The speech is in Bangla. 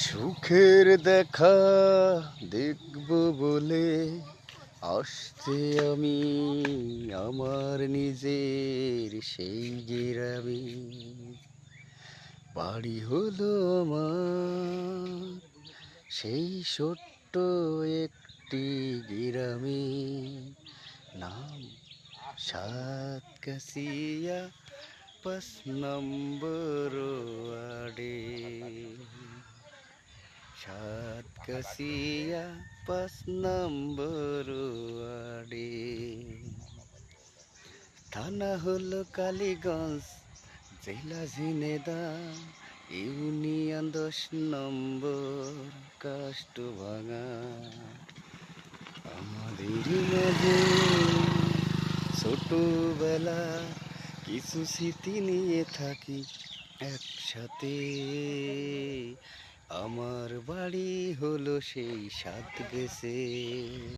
সুখের দেখা দেখব বলে আসছে আমি আমার নিজের সেই গ্রামে। বাড়ি হলো আমার সেই ছোট্ট একটি গ্রামে, নাম সাতকাশিয়া 5 নম্বর ওয়ার্ডে। সাতকাশিয়া 5 নম্বর ওয়ার্ডে। থানা হলো কালীগঞ্জ, জেলা ঝিনেদা, ইউনিয়ন 10 নম্বর কাষ্টভাঙা। আমাদের মাঝে ছোটবেলা কিছু স্মৃতি নিয়ে থাকি একসাথে। আমার বাড়ি হলো সেই সাতগেছে।